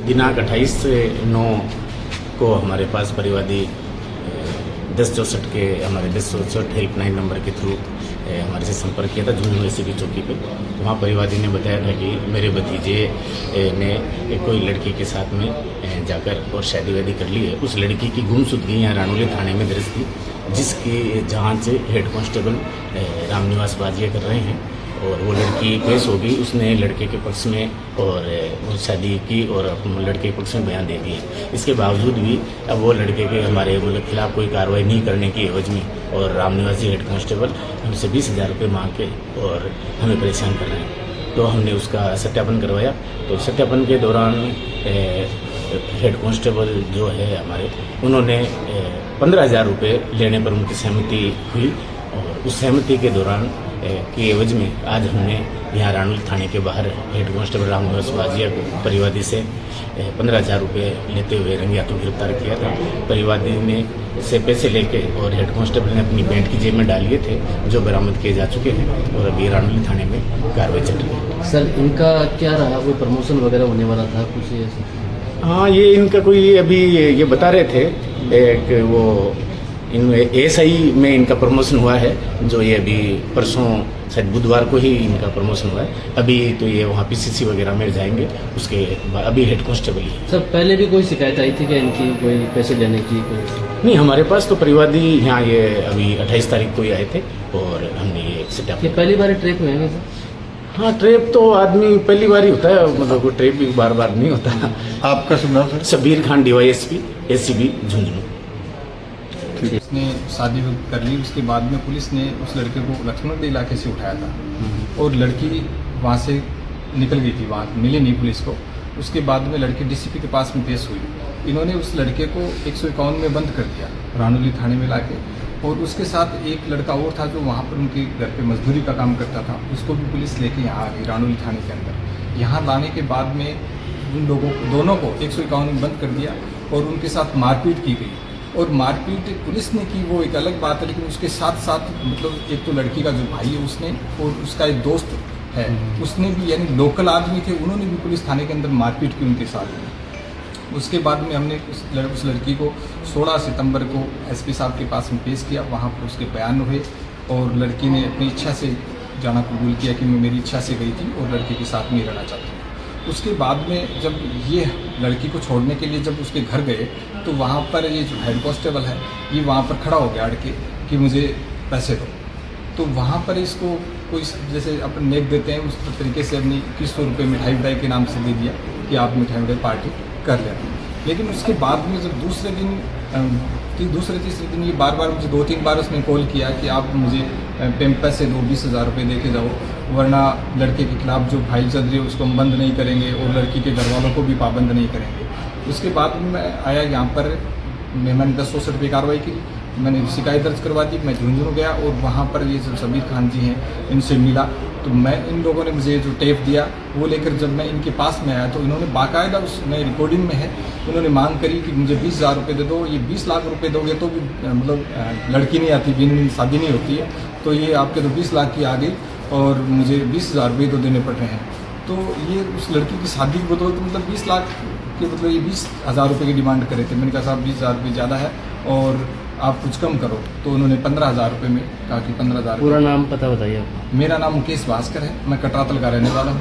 दिनांक 28/9 को हमारे पास परिवादी 1064 के हमारे 1064 हेल्पलाइन नंबर के थ्रू हमारे से संपर्क किया था झुंझुनू एसीपी चौकी पे। तो वहाँ परिवादी ने बताया था कि मेरे भतीजे ने कोई लड़की के साथ में जाकर और शादी वादी कर ली है। उस लड़की की गुमशुदगी यहाँ रानौली थाने में दर्ज थी, जिसकी जांच हेड कांस्टेबल रामनिवास बाजिया कर रहे हैं और वो लड़की पेश होगी। उसने लड़के के पक्ष में और शादी की और लड़के के पक्ष में बयान दे दिए। इसके बावजूद भी अब वो लड़के के हमारे खिलाफ कोई कार्रवाई नहीं करने की एवज में और रामनिवासी हेड कांस्टेबल हमसे 20,000 रुपये मांग के और हमें परेशान कर रहे हैं। तो हमने उसका सत्यापन करवाया। तो सत्यापन के दौरान हेड कांस्टेबल जो है हमारे, उन्होंने 15,000 रुपये लेने पर उनकी सहमति हुई और उस सहमति के दौरान की एवज में आज हमने यहाँ रानौली थाने के बाहर हेड कांस्टेबल रामनिवास बाजिया को परिवादी से 15,000 रुपये लेते हुए रंगे हाथों गिरफ्तार किया था। परिवादी ने से पैसे लेके और हेड कांस्टेबल ने अपनी पैंट की जेब में डाल लिए थे, जो बरामद किए जा चुके हैं और अभी रानौली थाने में कार्रवाई चल रही है। सर, इनका क्या रहा, कोई प्रमोशन वगैरह होने वाला था कुछ ऐसा? हाँ, ये इनका कोई अभी ये बता रहे थे कि वो इनमें एएसआई में इनका प्रमोशन हुआ है, जो ये अभी परसों शायद बुधवार को ही इनका प्रमोशन हुआ है। अभी तो ये वहाँ पीसीसी वगैरह में जाएंगे, उसके बाद अभी हेड कांस्टेबल ही। सर, पहले भी कोई शिकायत आई थी क्या इनकी, कोई पैसे लेने की? नहीं, हमारे पास तो परिवादी यहाँ ये अभी 28 तारीख को ही आए थे और हमने ये सेटअप। ये पहली बार ट्रैप में है सर? हाँ, ट्रेप तो आदमी पहली बार ही होता है, मतलब कोई ट्रेप भी बार बार नहीं होता। आपका शुभ नाम सर? Shabir Khan, DYSP ACB Jhunjhunu. उसने शादी कर ली। उसके बाद में पुलिस ने उस लड़के को लक्ष्मणगढ़ इलाके से उठाया था और लड़की वहाँ से निकल गई थी, वहाँ मिली नहीं पुलिस को। उसके बाद में लड़की DCP के पास में पेश हुई। इन्होंने उस लड़के को 151 में बंद कर दिया रानौली थाने में लाके, और उसके साथ एक लड़का और था जो वहाँ पर उनके घर पे मजदूरी का काम करता था। उसको भी पुलिस लेके यहाँ आ गई रानौली थाने के अंदर। यहाँ लाने के बाद में उन लोगों दोनों को 151 में बंद कर दिया और उनके साथ मारपीट की गई। और मारपीट पुलिस ने की वो एक अलग बात है, लेकिन उसके साथ साथ मतलब एक तो लड़की का जो भाई है उसने और उसका एक दोस्त है उसने भी, यानी लोकल आदमी थे, उन्होंने भी पुलिस थाने के अंदर मारपीट की उनके साथ। उसके बाद में हमने उस लड़की को 16 सितंबर को SP साहब के पास में पेश किया। वहाँ पर उसके बयान हुए और लड़की ने अपनी इच्छा से जाना कबूल किया कि मैं मेरी इच्छा से गई थी और लड़के के साथ नहीं रहना चाहती हूँ। उसके बाद में जब ये लड़की को छोड़ने के लिए जब उसके घर गए तो वहाँ पर ये जो हेड कांस्टेबल है ये वहाँ पर खड़ा हो गया अड़के कि मुझे पैसे दो। तो वहाँ पर इसको कोई जैसे अपन नेक देते हैं उस तरीके से अपनी 2100 रुपये मिठाई के नाम से दे दिया कि आप मिठाई पार्टी कर लेना। लेकिन उसके बाद में जब दूसरे तीसरे दिन ये बार बार मुझे 2-3 बार उसने कॉल किया कि आप मुझे पैसे दो, 20,000 रुपये दे के जाओ, वरना लड़के के खिलाफ जो फाइल चल रही है उसको हम बंद नहीं करेंगे और लड़की के घर वालों को भी पाबंद नहीं करेंगे। उसके बाद में मैं आया यहाँ पर, मैंने 10-100 रुपये कार्रवाई की, मैंने शिकायत दर्ज करवा दी। मैं झुंझुनू गया और वहाँ पर ये जो शबीर खान जी हैं इनसे मिला। तो मैं इन लोगों ने मुझे जो टेप दिया वो लेकर जब मैं इनके पास में आया तो इन्होंने बाकायदा उसमें रिकॉर्डिंग में है, उन्होंने मांग करी कि मुझे 20,000 रुपये दे दो। ये 20 लाख रुपये दोगे तो भी मतलब लड़की नहीं आती, बिन शादी नहीं होती है, तो ये आपके तो 20 लाख की आ गई और मुझे 20,000 रुपये तो देने पड़ रहे हैं। तो ये उस लड़की की शादी की बदौलत मतलब 20 लाख के मतलब ये 20,000 रुपये की डिमांड करे थे। मैंने कहा साहब 20,000 रुपये ज़्यादा है और आप कुछ कम करो। तो उन्होंने 15,000 रुपये में कहा कि 15,000। पूरा नाम पता बताइए आपका? मेरा नाम मुकेश भास्कर है, मैं कटरातल का रहने वाला हूँ।